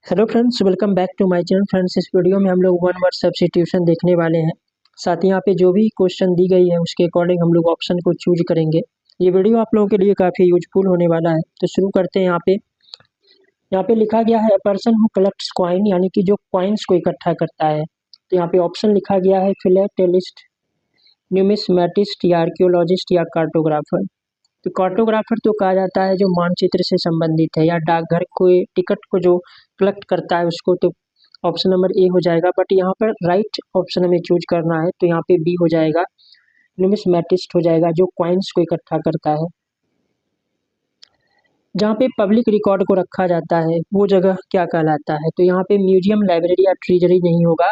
Hello friends, welcome back to my channel. Friends, इस video में हम लोग वन वर्ड सब्स्टिट्यूशन देखने वाले हैं। साथ ही यहाँ पे जो भी क्वेश्चन दी गई है उसके अकॉर्डिंग हम लोग ऑप्शन को चूज करेंगे। ये वीडियो आप लोगों के लिए काफ़ी यूजफुल होने वाला है। तो शुरू करते हैं। यहाँ पे लिखा गया है पर्सन हु कलेक्ट्स कॉइन, यानी कि जो कॉइन्स को इकट्ठा करता है। तो यहाँ पे ऑप्शन लिखा गया है फिलेटेलिस्ट, न्यूमिसमैटिस्ट या आर्कियोलॉजिस्ट या कार्टोग्राफर। तो कार्टोग्राफर तो कहा जाता है जो मानचित्र से संबंधित है, या डाकघर को टिकट को जो कलेक्ट करता है उसको। तो ऑप्शन नंबर ए हो जाएगा, बट यहाँ पर राइट ऑप्शन हमें चूज करना है। तो यहाँ पे बी हो जाएगा, न्यूमिसमैटिस्ट हो जाएगा, जो कॉइन्स को इकट्ठा करता है। जहाँ पे पब्लिक रिकॉर्ड को रखा जाता है वो जगह क्या कहलाता है? तो यहाँ पे म्यूजियम, लाइब्रेरी या ट्रेजरी नहीं होगा,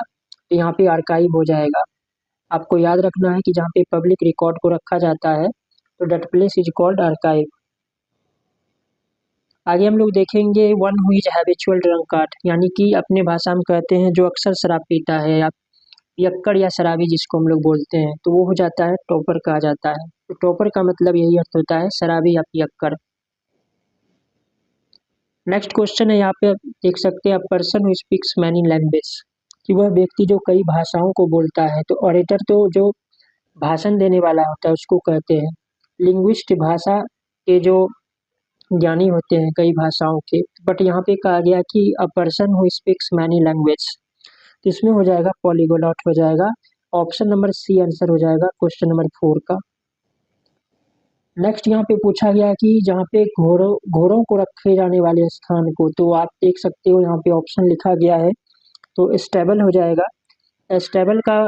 तो यहाँ पे आर्काइव हो जाएगा। आपको याद रखना है कि जहाँ पे पब्लिक रिकॉर्ड को रखा जाता है तो that place is called archive. आगे हम लोग देखेंगे one who is habitual drunkard, यानी कि अपने भाषा में कहते हैं जो अक्सर शराब पीता है, या पियक्कड़ या शराबी जिसको हम लोग बोलते हैं, तो वो हो जाता है टॉपर कहा जाता है। तो टॉपर का मतलब यही अर्थ होता है, शराबी या पियक्कड़। नेक्स्ट क्वेश्चन है, यहाँ पे आप देख सकते हैं person who speaks many language, कि वह व्यक्ति जो कई भाषाओं को बोलता है। तो ऑरेटर तो जो भाषण देने वाला होता है उसको कहते हैं। लिंग्विस्ट भाषा के जो ज्ञानी होते हैं कई भाषाओं के। बट यहाँ पे कहा गया कि अ person who speaks many language, तो इसमें हो जाएगा पॉलीगोलॉट हो जाएगा। ऑप्शन नंबर सी आंसर हो जाएगा क्वेश्चन नंबर 4 का। नेक्स्ट यहाँ पे पूछा गया कि जहाँ पे घोड़ों को रखे जाने वाले स्थान को, तो आप देख सकते हो यहाँ पे ऑप्शन लिखा गया है, तो स्टेबल हो जाएगा। स्टेबल का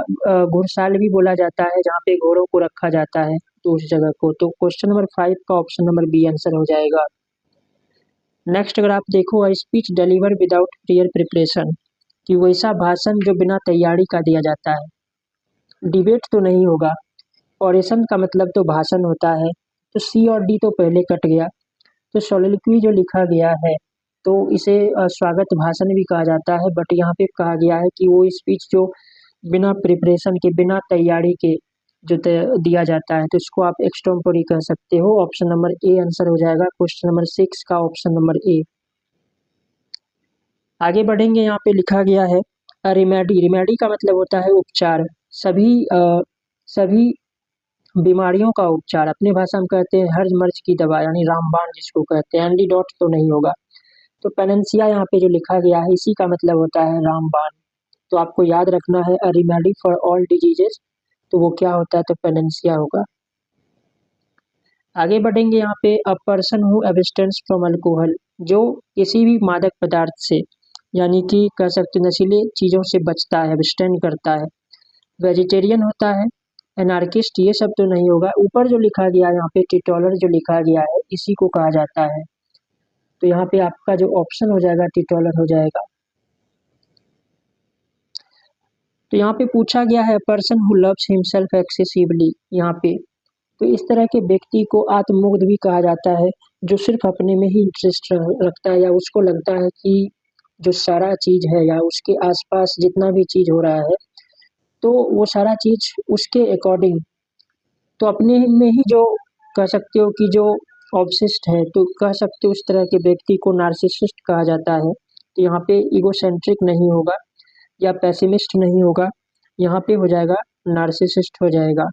घुड़साल भी बोला जाता है जहाँ पे घोड़ों को रखा जाता है, तो उस जगह को। तो क्वेश्चन नंबर 5 का ऑप्शन नंबर बी आंसर हो जाएगा। नेक्स्ट अगर आप देखो, speech deliver without prior preparation, कि वैसा भाषण जो बिना तैयारी का दिया जाता है। डिबेट तो नहीं होगा, ऑरेशन का मतलब तो भाषण होता है, तो सी और डी तो पहले कट गया। तो सोलिलोक्वी जो लिखा गया है तो इसे स्वागत भाषण भी कहा जाता है, बट यहाँ पे कहा गया है कि वो स्पीच जो बिना प्रिपरेशन के, बिना तैयारी के जो दिया जाता है, तो इसको आप एक्सटेम्पोरी कह सकते हो। ऑप्शन नंबर ए आंसर हो जाएगा क्वेश्चन नंबर 6 का, ऑप्शन नंबर ए। आगे बढ़ेंगे, यहाँ पे लिखा गया है रिमेडी। रिमेडी का मतलब होता है उपचार। सभी बीमारियों का उपचार, अपने भाषा में कहते हैं हर्ज मर्ज की दवा, यानी रामबाण जिसको कहते हैं। एंटीडोट तो नहीं होगा। तो पेनेंसिया यहाँ पे जो लिखा गया है इसी का मतलब होता है रामबाण। तो आपको याद रखना है अ रिमेडी फॉर ऑल डिजीजेस, तो वो क्या होता है? तो पेनेंसिया होगा। आगे बढ़ेंगे, यहाँ पे अ person who abstains from alcohol, जो किसी भी मादक पदार्थ से, यानी कि कह सकते नशीले चीज़ों से बचता है, एब्सटेन करता है। वेजिटेरियन होता है। एनार्किस्ट ये सब तो नहीं होगा। ऊपर जो लिखा गया है यहाँ पे टिटोलर जो लिखा गया है इसी को कहा जाता है। तो यहाँ पे आपका जो ऑप्शन हो जाएगा टिटोलर हो जाएगा। तो यहाँ पे पूछा गया है person who loves himself excessively, यहाँ पे तो इस तरह के व्यक्ति को आत्ममुग्ध भी कहा जाता है, जो सिर्फ अपने में ही इंटरेस्ट रखता है, या उसको लगता है कि जो सारा चीज है या उसके आसपास जितना भी चीज हो रहा है तो वो सारा चीज उसके अकॉर्डिंग, तो अपने में ही जो कह सकते हो कि जो ऑब्सेस्ड है, तो कह सकते हो उस तरह के व्यक्ति को नार्सिसिस्ट कहा जाता है। तो यहाँ पे ईगोसेंट्रिक नहीं होगा या पेसिमिस्ट नहीं होगा, यहाँ पे हो जाएगा नार्सिसिस्ट हो जाएगा।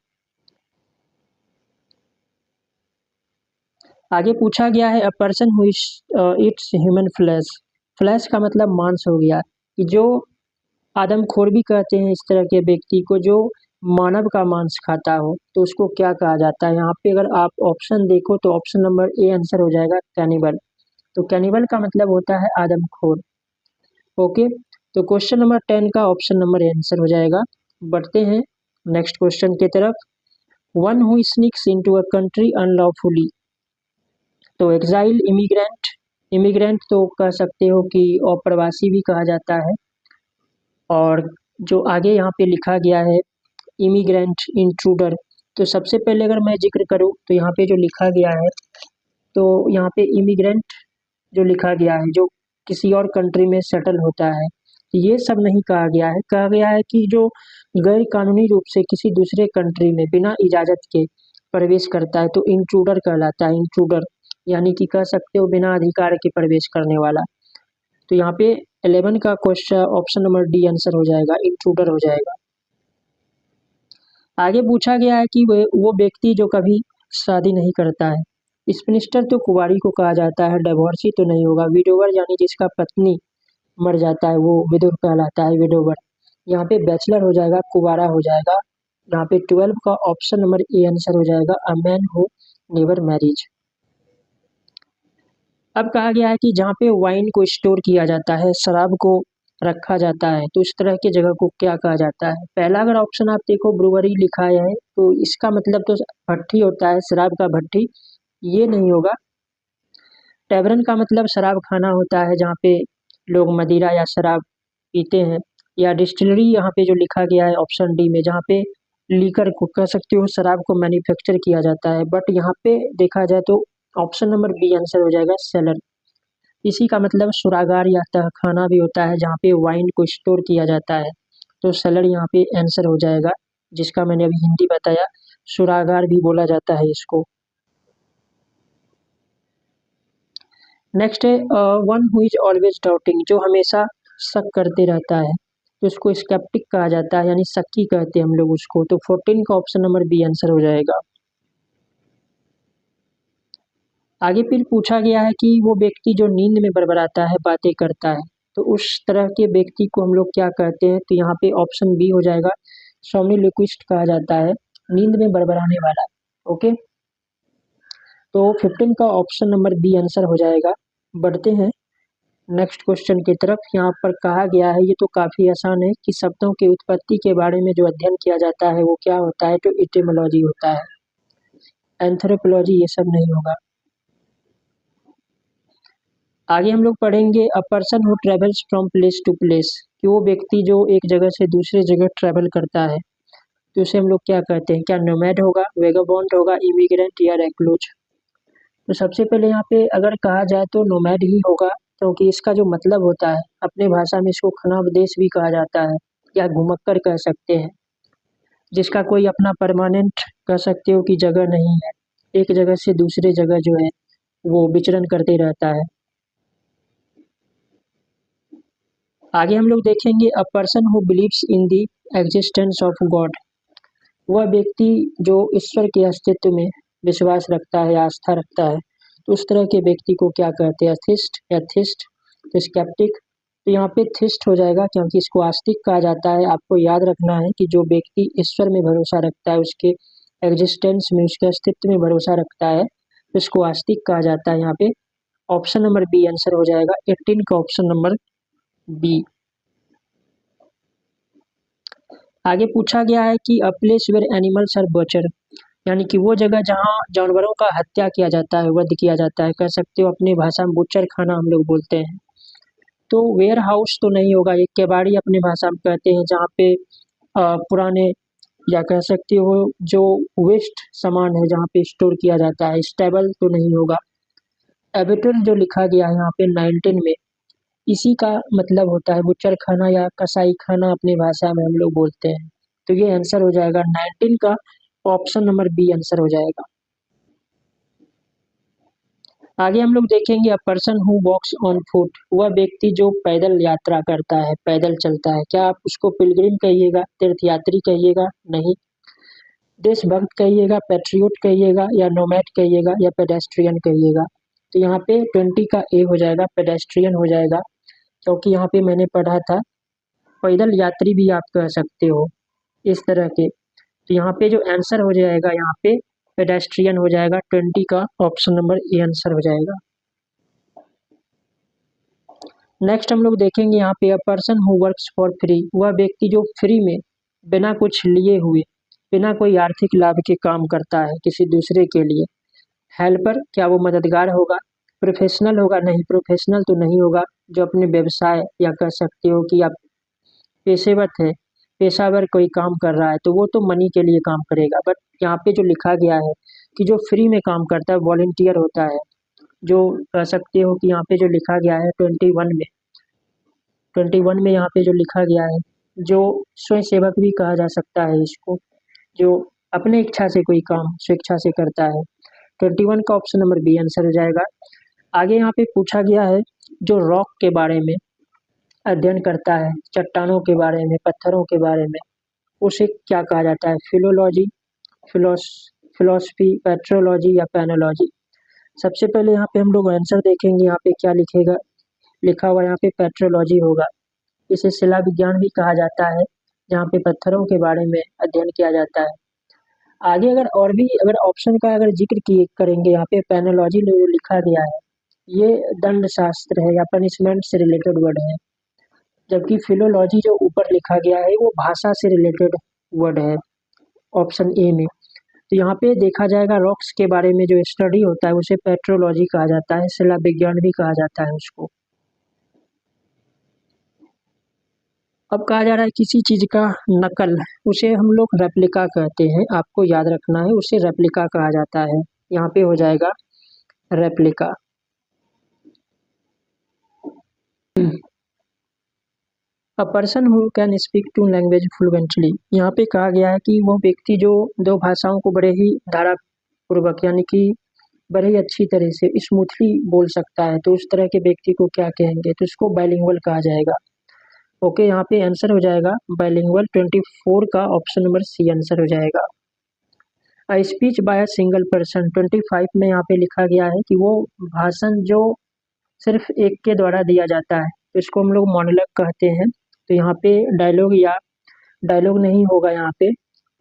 आगे पूछा गया है a person who it's human flesh. Flash का मतलब मांस हो गया, कि जो आदमखोर भी कहते हैं इस तरह के व्यक्ति को जो मानव का मांस खाता हो, तो उसको क्या कहा जाता है? यहाँ पे अगर आप ऑप्शन देखो तो ऑप्शन नंबर ए आंसर हो जाएगा कैनिबल। तो कैनिबल का मतलब होता है आदमखोर। ओके, तो क्वेश्चन नंबर 10 का ऑप्शन नंबर ए आंसर हो जाएगा। बढ़ते हैं नेक्स्ट क्वेश्चन की तरफ। One who sneaks into a country unlawfully, तो एग्जाइल, इमिग्रेंट। इमिग्रेंट तो कह सकते हो कि अप्रवासी भी कहा जाता है। और जो आगे यहाँ पे लिखा गया है इमिग्रेंट, इंट्रूडर, तो सबसे पहले अगर मैं जिक्र करूँ तो यहाँ पे जो लिखा गया है, तो यहाँ पे इमिग्रेंट जो लिखा गया है जो किसी और कंट्री में सेटल होता है, ये सब नहीं कहा गया है। कहा गया है कि जो गैर कानूनी रूप से किसी दूसरे कंट्री में बिना इजाज़त के प्रवेश करता है, तो इंट्रूडर कहलाता है। इंट्रूडर यानी कि कह सकते हो बिना अधिकार के प्रवेश करने वाला। तो यहाँ पे 11 का question option number D answer हो जाएगा, इंट्रूडर हो जाएगा। आगे पूछा गया है कि वो व्यक्ति जो कभी शादी नहीं करता है। स्पिनिस्टर तो कुंवारी को कहा जाता है, डिवोर्सी तो नहीं होगा। विडोवर यानी जिसका पत्नी मर जाता है वो विधुर कहलाता है, विडोवर। यहाँ पे बैचलर हो जाएगा, कुंवारा हो जाएगा। यहाँ पे 12 का ऑप्शन नंबर ए आंसर हो जाएगा, a man who never marriage. अब कहा गया है कि जहाँ पे वाइन को स्टोर किया जाता है, शराब को रखा जाता है, तो इस तरह की जगह को क्या कहा जाता है। पहला अगर ऑप्शन आप देखो ब्रूवरी लिखा है तो इसका मतलब तो भट्ठी होता है, शराब का भट्ठी, ये नहीं होगा। टैवरन का मतलब शराब खाना होता है जहाँ पे लोग मदिरा या शराब पीते हैं। या डिस्टिलरी यहाँ पे जो लिखा गया है ऑप्शन डी में, जहाँ पे लीकर को कह सकते हो शराब को मैन्युफैक्चर किया जाता है। बट यहाँ पे देखा जाए तो ऑप्शन नंबर बी आंसर हो जाएगा, सेलर। इसी का मतलब सुरागार या तहखाना भी होता है जहाँ पे वाइन को स्टोर किया जाता है, तो सेलर यहाँ पे आंसर हो जाएगा, जिसका मैंने अभी हिंदी बताया, सुरागार भी बोला जाता है इसको। नेक्स्ट है one who is always doubting, जो हमेशा शक करते रहता है, तो इसको स्केप्टिक कहा जाता है, यानी शक्की कहते हैं हम लोग उसको। तो 14 का ऑप्शन नंबर बी आंसर हो जाएगा। आगे फिर पूछा गया है कि वो व्यक्ति जो नींद में बड़बड़ाता है, बातें करता है, तो उस तरह के व्यक्ति को हम लोग क्या कहते हैं। तो यहाँ पे ऑप्शन बी हो जाएगा, सोम्निलोक्विस्ट कहा जाता है, नींद में बड़बड़ाने वाला। ओके, तो 15 का ऑप्शन नंबर बी आंसर हो जाएगा। बढ़ते हैं नेक्स्ट क्वेश्चन की तरफ। यहाँ पर कहा गया है, ये तो काफ़ी आसान है, कि शब्दों की उत्पत्ति के बारे में जो अध्ययन किया जाता है वो क्या होता है। तो इटिमोलॉजी होता है, एंथ्रोपोलॉजी ये सब नहीं होगा। आगे हम लोग पढ़ेंगे a person who travels from place to place, कि वो व्यक्ति जो एक जगह से दूसरी जगह ट्रैवल करता है, तो उसे हम लोग क्या कहते हैं। क्या नोमैड होगा, वेगाबॉन्ड होगा, इमिग्रेंट या रेक्लूज। तो सबसे पहले यहाँ पे अगर कहा जाए तो नोमैड ही होगा, क्योंकि इसका जो मतलब होता है, अपने भाषा में इसको खनाबदेश भी कहा जाता है, या घुमक्कर कह सकते हैं, जिसका कोई अपना परमानेंट कह सकते हो कि जगह नहीं है, एक जगह से दूसरे जगह जो है वो विचरण करते रहता है। आगे हम लोग देखेंगे a person who believes in the existence of God, वह व्यक्ति जो ईश्वर के अस्तित्व में विश्वास रखता है, आस्था रखता है, तो उस तरह के व्यक्ति को क्या कहते हैं, एथिस्ट या थिस्ट। तो स्केप्टिक, तो यहाँ पे थिस्ट हो जाएगा, क्योंकि इसको आस्तिक कहा जाता है। आपको याद रखना है कि जो व्यक्ति ईश्वर में भरोसा रखता है, उसके एग्जिस्टेंस में, उसके अस्तित्व में भरोसा रखता है, तो इसको आस्तिक कहा जाता है। यहाँ पे ऑप्शन नंबर बी आंसर हो जाएगा, 18 का ऑप्शन नंबर बी। आगे पूछा गया है कि a place where animals are butcher, यानी कि वो जगह जहाँ जानवरों का हत्या किया जाता है, वध किया जाता है, कह सकते हो अपनी भाषा में बुचर खाना हम लोग बोलते हैं। तो वेयर हाउस तो नहीं होगा, एक केबाड़ी अपनी भाषा में कहते हैं, जहाँ पे पुराने या कह सकते हो जो वेस्ट सामान है जहाँ पे स्टोर किया जाता है। स्टेबल तो नहीं होगा। एबिटल जो लिखा गया है यहाँ पे 19 में, इसी का मतलब होता है बुचर खाना या कसाई खाना, अपनी भाषा में हम लोग बोलते हैं। तो ये आंसर हो जाएगा 19 का ऑप्शन नंबर बी आंसर हो जाएगा। आगे हम लोग देखेंगे a person who walks on foot, वह व्यक्ति जो पैदल यात्रा करता है, पैदल चलता है। क्या आप उसको पिलग्रिम कहिएगा, तीर्थयात्री कहिएगा, नहीं। देशभक्त कहिएगा, पैट्रियोट कहिएगा, या नोमैड कहिएगा, या पेडेस्ट्रियन कहिएगा। तो यहाँ पे 20 का ए हो जाएगा, पेडेस्ट्रियन हो जाएगा, क्योंकि यहाँ पे मैंने पढ़ा था पैदल यात्री भी आप कह सकते हो इस तरह के। तो यहाँ पे जो आंसर हो जाएगा, यहाँ पे पेडेस्ट्रियन हो जाएगा, 20 का ऑप्शन नंबर ए आंसर हो जाएगा। नेक्स्ट हम लोग देखेंगे यहाँ पे अ person who works for free, वह व्यक्ति जो फ्री में बिना कुछ लिए हुए, बिना कोई आर्थिक लाभ के काम करता है किसी दूसरे के लिए। हेल्पर, क्या वो मददगार होगा। प्रोफेशनल होगा, नहीं प्रोफेशनल तो नहीं होगा। जो अपने व्यवसाय या कह सकते हो कि आप पेशेवर है, पेशावर कोई काम कर रहा है, तो वो तो मनी के लिए काम करेगा। बट यहाँ पे जो लिखा गया है कि जो फ्री में काम करता है, वॉलंटियर होता है, जो कह सकते हो कि यहाँ पे जो लिखा गया है 21 में यहाँ पे जो लिखा गया है, जो स्वयं सेवक भी कहा जा सकता है इसको, जो अपने इच्छा से कोई काम स्वेच्छा से करता है। 21 का ऑप्शन नंबर बी आंसर हो जाएगा। आगे यहाँ पे पूछा गया है जो रॉक के बारे में, अध्ययन करता है चट्टानों के बारे में, पत्थरों के बारे में, उसे क्या कहा जाता है? फिलोलॉजी, फिलोसफी, पेट्रोलॉजी या पैनोलॉजी? सबसे पहले यहाँ पे हम लोग आंसर देखेंगे, यहाँ पे क्या लिखा हुआ यहाँ पे पेट्रोलॉजी होगा। इसे शिला विज्ञान भी कहा जाता है, जहाँ पे पत्थरों के बारे में अध्ययन किया जाता है। आगे अगर ऑप्शन का अगर जिक्र किए करेंगे, यहाँ पे पैनोलॉजी जो लिखा गया है ये दंड शास्त्र है या पनिशमेंट से रिलेटेड वर्ड है, जबकि फिलोलॉजी जो ऊपर लिखा गया है वो भाषा से रिलेटेड वर्ड है ऑप्शन ए में। तो यहाँ पे देखा जाएगा रॉक्स के बारे में जो स्टडी होता है उसे पेट्रोलॉजी कहा जाता है, शिला विज्ञान भी कहा जाता है उसको। अब कहा जा रहा है किसी चीज का नकल, उसे हम लोग रेप्लिका कहते हैं, आपको याद रखना है, उसे रेप्लिका कहा जाता है। यहाँ पे हो जाएगा replica. A person who can speak two language fluently, यहाँ पे कहा गया है कि वो व्यक्ति जो दो भाषाओं को बड़े ही धारापूर्वक यानी कि बड़े ही अच्छी तरह से स्मूथली बोल सकता है, तो उस तरह के व्यक्ति को क्या कहेंगे? तो इसको बाइलिंगुअल कहा जाएगा। ओके, यहाँ पे आंसर हो जाएगा बाइलिंगुअल। 24 का ऑप्शन नंबर सी आंसर हो जाएगा। A speech bye a single person, 25 में यहाँ पे लिखा गया है कि वो भाषण जो सिर्फ एक के द्वारा दिया जाता है, तो इसको हम लोग मोनोलॉग कहते हैं। तो यहाँ पे डायलॉग नहीं होगा यहाँ पे,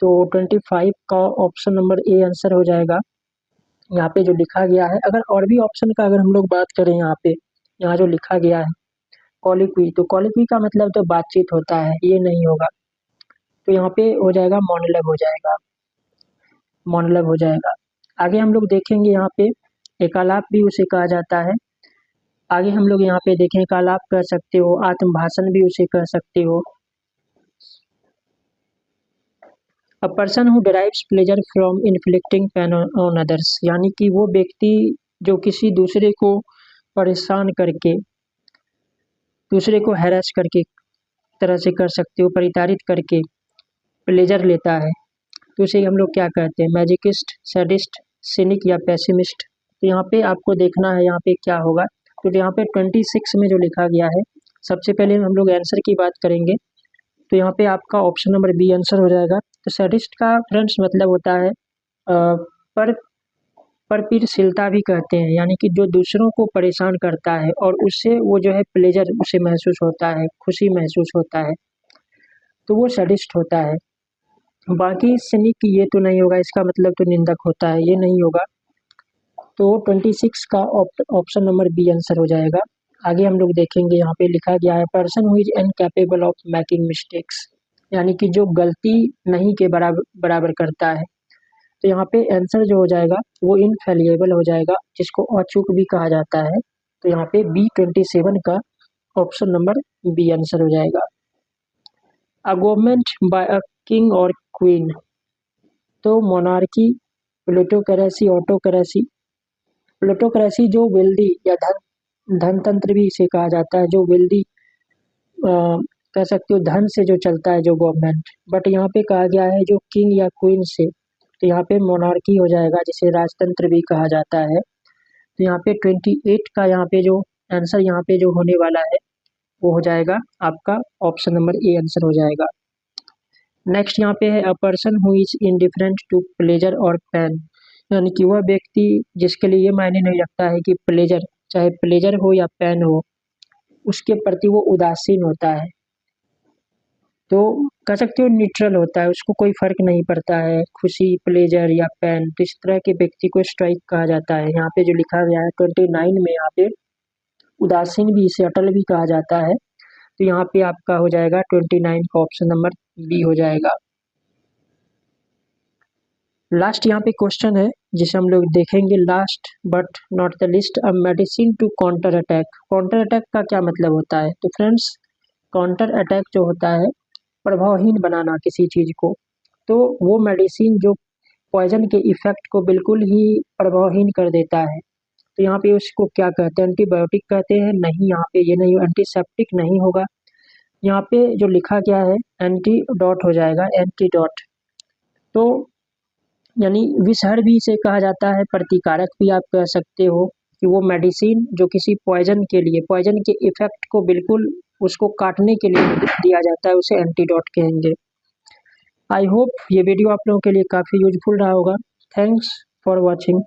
तो 25 का ऑप्शन नंबर ए आंसर हो जाएगा। यहाँ पे जो लिखा गया है, अगर और भी ऑप्शन का अगर हम लोग बात करें, यहाँ जो लिखा गया है कॉलिक्वी, तो कॉलिक्वी का मतलब तो बातचीत होता है, ये नहीं होगा। तो यहाँ पे हो जाएगा मोनोलॉग हो जाएगा। आगे हम लोग देखेंगे यहाँ पे एकालाप भी उसे कहा जाता है। आगे हम लोग यहाँ पे देखें एकालाप कह सकते हो, आत्मभाषण भी उसे कह सकते हो। अ person who derives pleasure from inflicting pain on others, यानी कि वो व्यक्ति जो किसी दूसरे को परेशान करके, दूसरे को हैरेस करके तरह से कर सकते हो, परिताड़ित करके प्लेजर लेता है, तो उसे हम लोग क्या कहते हैं? मैजिकिस्ट, सैडिस्ट, सिनिक या पेसिमिस्ट? तो यहाँ पे आपको देखना है यहाँ पे क्या होगा। तो यहाँ पे 26 में जो लिखा गया है, सबसे पहले हम लोग आंसर की बात करेंगे, तो यहाँ पे आपका ऑप्शन नंबर बी आंसर हो जाएगा। तो सैडिस्ट का फ्रेंड्स मतलब होता है पर परपीड़शीलता भी कहते हैं, यानी कि जो दूसरों को परेशान करता है और उससे वो जो है प्लेजर उसे महसूस होता है, खुशी महसूस होता है, तो वो सैडिस्ट होता है। बाकी सिनिक ये तो नहीं होगा, इसका मतलब तो निंदक होता है, ये नहीं होगा। तो 26 का ऑप्शन नंबर बी आंसर हो जाएगा। आगे हम लोग देखेंगे, यहाँ पे लिखा गया है person who is incapable of making mistakes, यानी कि जो गलती नहीं के बराबर करता है। तो यहाँ पे आंसर जो हो जाएगा वो इनफेलिएबल हो जाएगा, जिसको अचूक भी कहा जाता है। तो यहाँ पे B27 का ऑप्शन नंबर बी आंसर हो जाएगा। A government by a king और क्वीन, तो मोनार्की, प्लूटोक्रेसी, ऑटोक्रेसी। प्लूटोक्रेसी जो वेल्दी या धनतंत्र भी इसे कहा जाता है, जो वेल्दी कह सकते हो धन से जो चलता है जो गवर्नमेंट, बट यहाँ पे कहा गया है जो किंग या क्वीन से, तो यहाँ पे मोनार्की हो जाएगा, जिसे राजतंत्र भी कहा जाता है। तो यहाँ पे 28 का यहाँ पे जो आंसर यहाँ पे जो होने वाला है वो हो जाएगा आपका ऑप्शन नंबर ए आंसर हो जाएगा। नेक्स्ट यहाँ पे है a person who is indifferent to pleasure और पेन, यानी कि वह व्यक्ति जिसके लिए ये मायने नहीं रखता है कि प्लेजर, चाहे प्लेजर हो या पेन हो, उसके प्रति वो उदासीन होता है, तो कह सकते हो न्यूट्रल होता है, उसको कोई फर्क नहीं पड़ता है खुशी, प्लेजर या पेन। तो इस तरह के व्यक्ति को स्ट्राइक कहा जाता है। यहाँ पे जो लिखा गया है 29 में, यहाँ पे उदासीन भी, इसे अटल भी कहा जाता है। तो यहाँ पे आपका हो जाएगा 29 का ऑप्शन नंबर बी हो जाएगा। लास्ट यहाँ पे क्वेश्चन है जिसे हम लोग देखेंगे, last but not the least, a medicine to counter attack. Counter attack का क्या मतलब होता है? तो फ्रेंड्स, काउंटर अटैक जो होता है प्रभावहीन बनाना किसी चीज को, तो वो मेडिसिन जो पॉइजन के इफेक्ट को बिल्कुल ही प्रभावहीन कर देता है, तो यहाँ पे उसको क्या कहते हैं? एंटीबायोटिक कहते हैं? नहीं, यहाँ पे ये नहीं, एंटीसेप्टिक नहीं होगा। यहाँ पे जो लिखा गया है एंटीडॉट हो जाएगा, एंटीडॉट। तो यानी विषहर भी इसे कहा जाता है, प्रतिकारक भी आप कह सकते हो, कि वो मेडिसिन जो किसी पॉइजन के लिए, पॉइजन के इफेक्ट को बिल्कुल उसको काटने के लिए दिया जाता है, उसे एंटीडोट कहेंगे। आई होप ये वीडियो आप लोगों के लिए काफ़ी यूजफुल रहा होगा। Thanks for watching.